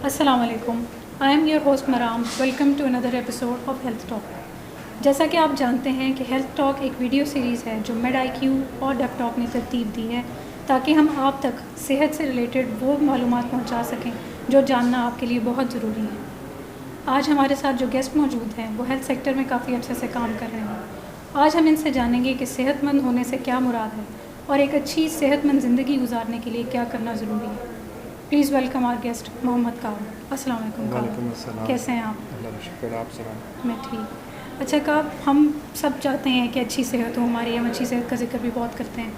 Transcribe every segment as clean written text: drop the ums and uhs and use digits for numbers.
अस्सलाम वालेकुम। I am your host Maram. Welcome to another episode of health talk. जैसा कि आप जानते हैं कि हेल्थ टॉक एक वीडियो सीरीज़ है जो मेड IQ और डेफ टॉक ने तरतीब दी है ताकि हम आप तक सेहत से रिलेटेड वो मालूमात पहुंचा सकें जो जानना आपके लिए बहुत ज़रूरी है। आज हमारे साथ जो गेस्ट मौजूद हैं वो हेल्थ सेक्टर में काफ़ी अच्छे से काम कर रहे हैं। आज हम इनसे जानेंगे कि सेहतमंद होने से क्या मुराद है और एक अच्छी सेहतमंद ज़िंदगी गुजारने के लिए क्या करना ज़रूरी है। Please welcome our guest Mohammad Kaab. अस्सलाम वालेकुम काब, कैसे हैं आप? अल्लाह का शुक्र, आप सुनाएं। मैं ठीक। अच्छा काब, हम सब चाहते हैं कि अच्छी सेहत हो हमारी, हम अच्छी सेहत का जिक्र भी बहुत करते हैं,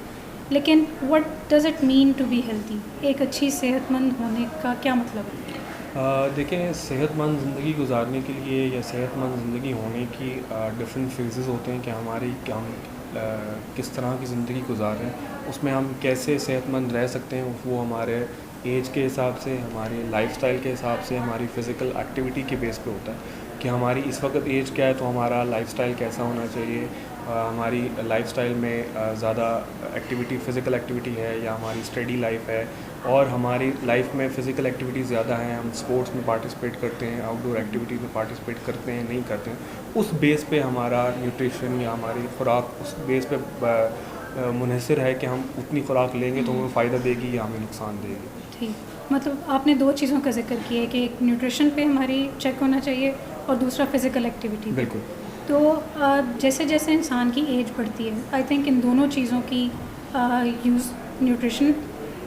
लेकिन what does it mean to be healthy? एक अच्छी सेहतमंद होने का क्या मतलब है? देखें, सेहतमंद ज़िंदगी गुजारने के लिए या सेहतमंद ज़िंदगी होने की डिफरेंट फेजेस होते हैं कि हम किस तरह की ज़िंदगी गुजार रहे हैं, उसमें हम कैसे सेहतमंद रह सकते हैं। वो हमारे एज के हिसाब से, हमारे लाइफस्टाइल के हिसाब से, हमारी फ़िज़िकल एक्टिविटी के बेस पे होता है कि हमारी इस वक्त एज क्या है तो हमारा लाइफस्टाइल कैसा होना चाहिए। हमारी लाइफस्टाइल में ज़्यादा एक्टिविटी, फ़िज़िकल एक्टिविटी है या हमारी स्टडी लाइफ है, और हमारी लाइफ में फ़िज़िकल एक्टिविटी ज़्यादा हैं, हम स्पोर्ट्स में पार्टिसिपेट करते हैं, आउटडोर एक्टिविटीज़ में पार्टिसिपेट करते हैं, नहीं करते हैं, उस बेस पे हमारा न्यूट्रिशन या हमारी खुराक उस बेस पे मुनहसर है कि हम उतनी खुराक लेंगे तो हमें फ़ायदा देगी या हमें नुकसान देगी। ठीक, मतलब आपने दो चीज़ों का जिक्र किया है कि एक न्यूट्रिशन पे हमारी चेक होना चाहिए और दूसरा फ़िज़िकल एक्टिविटी। बिल्कुल। तो जैसे जैसे इंसान की एज बढ़ती है, आई थिंक इन दोनों चीज़ों की यूज़, न्यूट्रिशन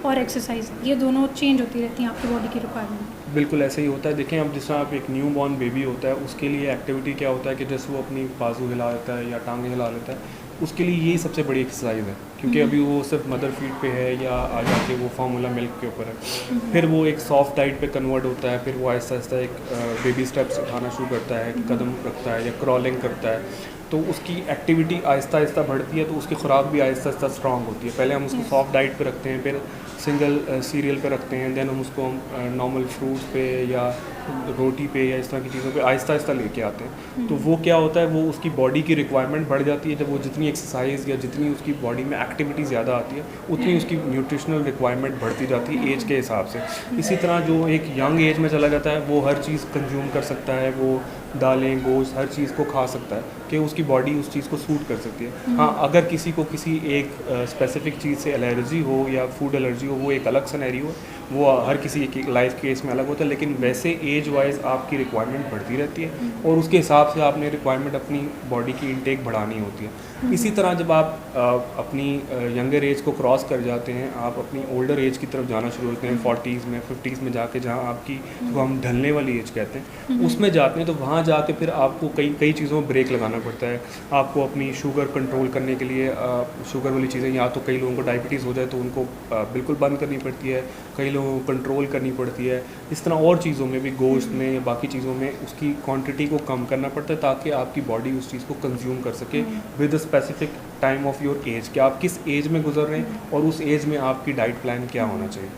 और एक्सरसाइज, ये दोनों चेंज होती रहती हैं आपकी बॉडी की रिक्वायरमेंट। बिल्कुल ऐसे ही होता है। देखें, अब जिस तरह आप एक न्यू बॉर्न बेबी होता है उसके लिए एक्टिविटी क्या होता है कि जैसे वो अपनी बाजू हिला लेता है या टांगें हिला लेता है, उसके लिए यही सबसे बड़ी एक्सरसाइज है, क्योंकि अभी वो सिर्फ मदर फीड पे है या आ जाके वो फार्मूला मिल्क के ऊपर है। फिर वो एक सॉफ्ट डाइट पे कन्वर्ट होता है, फिर वो आहिस्ता आहिस्ता एक बेबी स्टेप्स उठाना शुरू करता है, कदम रखता है या क्रॉलिंग करता है, तो उसकी एक्टिविटी आहिस्ता आहिस्ता बढ़ती है, तो उसकी खुराक भी आहिस्ता आहिस्ता स्ट्रांग होती है। पहले हम उसको सॉफ्ट डाइट पे रखते हैं, फिर सिंगल सीरियल पे रखते हैं, देन हम उसको नॉर्मल फ्रूट्स पे या रोटी पे या इस तरह की चीज़ों पे आहिस्ता आहिस्ता लेके आते हैं। तो वो क्या होता है, वो उसकी बॉडी की रिक्वायरमेंट बढ़ जाती है। जब वो जितनी एक्सरसाइज या जितनी उसकी बॉडी में एक्टिविटी ज़्यादा आती है, उतनी उसकी न्यूट्रिशनल रिक्वायरमेंट बढ़ती जाती है एज के हिसाब से। इसी तरह जो एक यंग एज में चला जाता है वो हर चीज़ कंज्यूम कर सकता है, वो दालें, गोश्त, हर चीज़ को खा सकता है कि उसकी बॉडी उस चीज़ को सूट कर सकती है। हाँ, अगर किसी को किसी एक स्पेसिफिक चीज़ से एलर्जी हो या फूड एलर्जी हो, वो एक अलग सिनेरियो है, वो हर किसी की लाइफ केस में अलग होता है, लेकिन वैसे एज वाइज आपकी रिक्वायरमेंट बढ़ती रहती है और उसके हिसाब से आपने रिक्वायरमेंट अपनी बॉडी की इनटेक बढ़ानी होती है। इसी तरह जब आप अपनी यंगर एज को क्रॉस कर जाते हैं, आप अपनी ओल्डर एज की तरफ जाना शुरू होते हैं, 40s में 50s में जाके, जहाँ आपकी जो हम ढलने वाली एज कहते हैं उसमें जाते हैं, तो वहाँ जाके फिर आपको कई चीज़ों में ब्रेक लगाना पड़ता है। आपको अपनी शुगर कंट्रोल करने के लिए शुगर वाली चीज़ें, या तो कई लोगों को डायबिटीज़ हो जाए तो उनको बिल्कुल बंद करनी पड़ती है, कई लोगों को कंट्रोल करनी पड़ती है। इस तरह और चीज़ों में भी, गोश्त में या बाकी चीज़ों में उसकी क्वांटिटी को कम करना पड़ता है ताकि आपकी बॉडी उस चीज़ को कंज्यूम कर सके with a specific time of your age, कि आप किस एज में गुजर रहे हैं और उस एज में आपकी डाइट प्लान क्या होना चाहिए।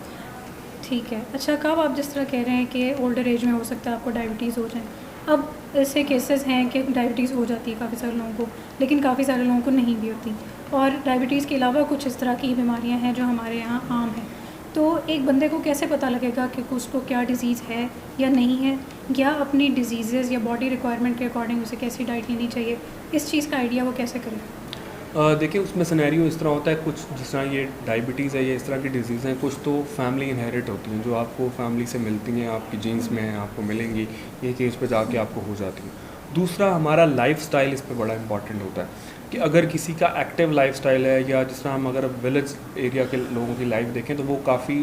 ठीक है। अच्छा कब आप जिस तरह कह रहे हैं कि ओल्डर एज में हो सकता है आपको डायबिटीज़ हो जाए, अब ऐसे केसेस हैं कि डायबिटीज़ हो जाती है काफ़ी सारे लोगों को, लेकिन काफ़ी सारे लोगों को नहीं भी होती, और डायबिटीज़ के अलावा कुछ इस तरह की बीमारियां हैं जो हमारे यहाँ आम हैं। तो एक बंदे को कैसे पता लगेगा कि उसको क्या डिज़ीज़ है या नहीं है, या अपनी डिजीज़ या बॉडी रिक्वायरमेंट के अकॉर्डिंग उसे कैसी डाइट लेनी चाहिए, इस चीज़ का आइडिया वो कैसे करें? देखिए, उसमें सिनेरियो इस तरह होता है, कुछ जिस तरह ये डायबिटीज़ है, ये इस तरह की डिजीज़ हैं, कुछ तो फैमिली इनहेरिट होती हैं, जो आपको फैमिली से मिलती हैं, आपकी जीन्स में आपको मिलेंगी, एक एज पे जाके आपको हो जाती हैं। दूसरा, हमारा लाइफस्टाइल इस पे बड़ा इंपॉर्टेंट होता है कि अगर किसी का एक्टिव लाइफस्टाइल है, या जिस तरह हम अगर विलेज एरिया के लोगों की लाइफ देखें तो वो काफ़ी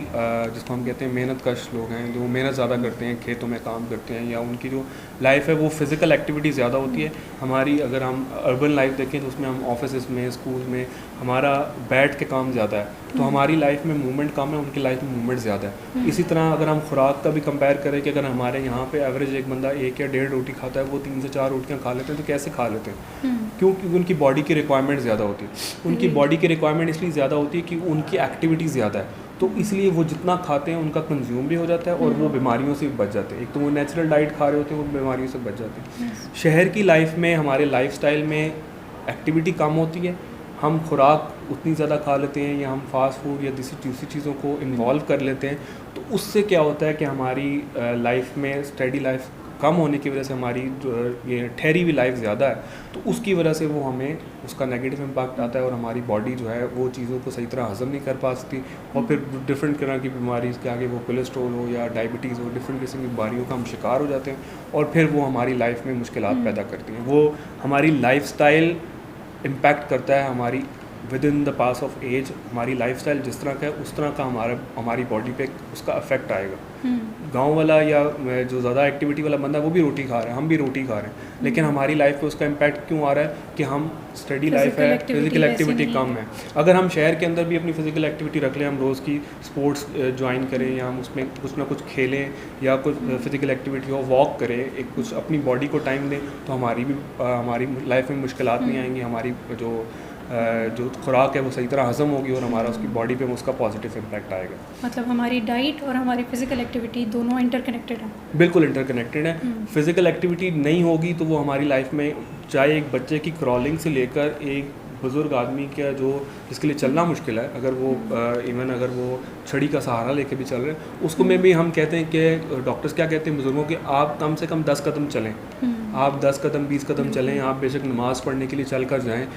जिसको हम कहते हैं मेहनत कश लोग हैं, जो मेहनत ज़्यादा करते हैं, खेतों में काम करते हैं, या उनकी जो लाइफ है वो फिज़िकल एक्टिविटी ज़्यादा होती है। हमारी अगर हम अर्बन लाइफ देखें तो उसमें हम ऑफिस में, स्कूल में हमारा बैठ के काम ज़्यादा है, तो हमारी लाइफ में मूवमेंट कम है, उनकी लाइफ में मूवमेंट ज़्यादा है। इसी तरह अगर हम खुराक का भी कंपेयर करें कि अगर हमारे यहाँ पे एवरेज एक बंदा 1 या 1.5 रोटी खाता है, वो 3 से 4 रोटियाँ खा लेते हैं, तो कैसे खा लेते हैं? क्योंकि उनकी बॉडी की रिक्वायरमेंट ज़्यादा होती है। उनकी बॉडी की रिक्वायरमेंट इसलिए ज़्यादा होती है कि उनकी एक्टिविटी ज़्यादा है, तो इसलिए वो जितना खाते हैं उनका कंज्यूम भी हो जाता है और वो बीमारियों से भी बच जाते हैं। एक तो वो नेचुरल डाइट खा रहे होते हैं, वो बीमारियों से बच जाते हैं। शहर की लाइफ में, हमारे लाइफस्टाइल में एक्टिविटी कम होती है, हम खुराक उतनी ज़्यादा खा लेते हैं, या हम फास्ट फूड या दूसरी चीज़ों को इन्वॉल्व कर लेते हैं, तो उससे क्या होता है कि हमारी लाइफ में स्टडी लाइफ कम होने की वजह से हमारी जो ये ठहरी हुई लाइफ ज़्यादा है, तो उसकी वजह से वो हमें उसका नेगेटिव इम्पैक्ट आता है और हमारी बॉडी जो है वो चीज़ों को सही तरह हज़म नहीं कर पाती और फिर डिफरेंट तरह की बीमारी के आगे वो कोलेस्ट्रॉल हो या डायबिटीज़ हो, डिफरेंट किस्म की बीमारियों का हम शिकार हो जाते हैं और फिर वो हमारी लाइफ में मुश्किलात पैदा करती हैं। वो हमारी लाइफस्टाइल इम्पैक्ट करता है, हमारी within the pass of age हमारी लाइफस्टाइल जिस तरह का है उस तरह का हमारी बॉडी पे उसका अफेक्ट आएगा। गांव वाला या जो ज़्यादा एक्टिविटी वाला बंदा है वो भी रोटी खा रहा है, हम भी रोटी खा रहे हैं, लेकिन हमारी लाइफ पे उसका इम्पैक्ट क्यों आ रहा है कि हम स्टडी लाइफ है, फिजिकल एक्टिविटी कम है। अगर हम शहर के अंदर भी अपनी फिजिकल एक्टिविटी रख लें, हम रोज़ की स्पोर्ट्स ज्वाइन करें या हम उसमें कुछ ना कुछ खेलें या कुछ फिजिकल एक्टिविटी हो, वॉक करें, एक कुछ अपनी बॉडी को टाइम दें, तो हमारी लाइफ में मुश्किलात नहीं आएंगी, हमारी जो खुराक है वो सही तरह हज़म होगी और हमारा उसकी बॉडी पे उसका पॉजिटिव इम्पैक्ट आएगा। मतलब हमारी डाइट और हमारी फिजिकल एक्टिविटी दोनों इंटरकनेक्टेड है। बिल्कुल इंटरकनेक्टेड है। फिजिकल एक्टिविटी नहीं होगी तो वो हमारी लाइफ में, चाहे एक बच्चे की क्रॉलिंग से लेकर एक बुज़ुर्ग आदमी का जो जिसके लिए चलना मुश्किल है, अगर वो इवन अगर वो छड़ी का सहारा लेके भी चल रहे हैं, उसको में भी हम कहते हैं कि डॉक्टर्स क्या कहते हैं बुज़ुर्गों के, आप कम से कम 10 कदम चलें, आप 10 कदम 20 कदम चलें, आप बेशक नमाज़ पढ़ने के लिए चल कर जाएँ,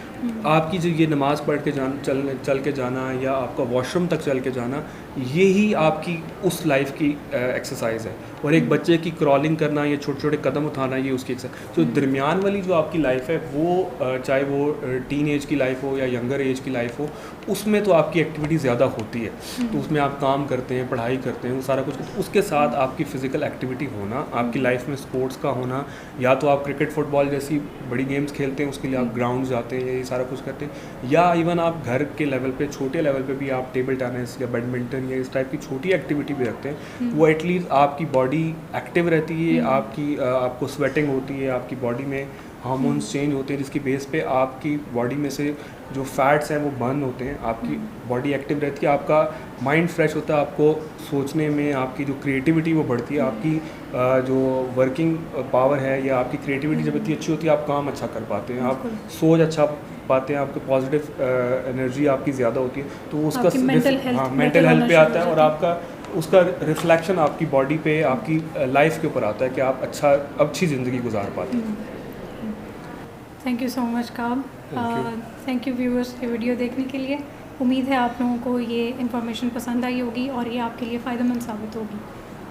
आपकी जो ये नमाज़ पढ़ के चल के जाना या आपका वॉशरूम तक चल के जाना, ये ही आपकी उस लाइफ की एक्सरसाइज है। और एक बच्चे की क्रॉलिंग करना या छोटे छोटे कदम उठाना, ये उसकी एक्सरसाइज। जो दरमियान वाली जो आपकी लाइफ है वो चाहे वो टीन एज की लाइफ हो या यंगर एज की लाइफ हो, उसमें तो आपकी एक्टिविटी ज़्यादा होती है, तो उसमें आप काम करते हैं, पढ़ाई करते हैं, वो सारा कुछ, उसके साथ आपकी फ़िज़िकल एक्टिविटी होना, आपकी लाइफ में स्पोर्ट्स का होना, या तो आप क्रिकेट फुटबॉल जैसी बड़ी गेम्स खेलते हैं उसके लिए आप ग्राउंड जाते हैं, ये सारा कुछ करते हैं, या इवन आप घर के लेवल पे, छोटे लेवल पे भी आप टेबल टेनिस या बैडमिंटन या इस टाइप की छोटी एक्टिविटी भी रखते हैं, वो एटलीस्ट आपकी बॉडी एक्टिव रहती है, आपको स्वेटिंग होती है, आपकी बॉडी में हार्मोन्स चेंज होते हैं, जिसकी बेस पे आपकी बॉडी में से जो फैट्स हैं वो बर्न होते हैं, आपकी बॉडी एक्टिव रहती है, आपका माइंड फ्रेश होता है, आपको सोचने में आपकी जो क्रिएटिविटी वो बढ़ती है, आपकी जो वर्किंग पावर है या आपकी क्रिएटिविटी जब इतनी अच्छी होती है, आप काम अच्छा कर पाते हैं, आप सोच अच्छा पाते हैं, आपको पॉजिटिव एनर्जी आपकी ज़्यादा होती है, तो उसका मेंटल हेल्थ पे आता है और आपका उसका रिफ्लेक्शन आपकी बॉडी पे, आपकी लाइफ के ऊपर आता है कि आप अच्छी ज़िंदगी गुजार पाते हैं। थैंक यू सो मच काब। थैंक यू व्यूअर्स ये वीडियो देखने के लिए। उम्मीद है आप लोगों को ये इन्फॉर्मेशन पसंद आई होगी और ये आपके लिए फ़ायदेमंद साबित होगी।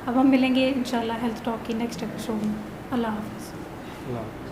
अब हम मिलेंगे इंशाल्लाह हेल्थ टॉक की नेक्स्ट एपिसोड में। अल्लाह हाफ़िज़।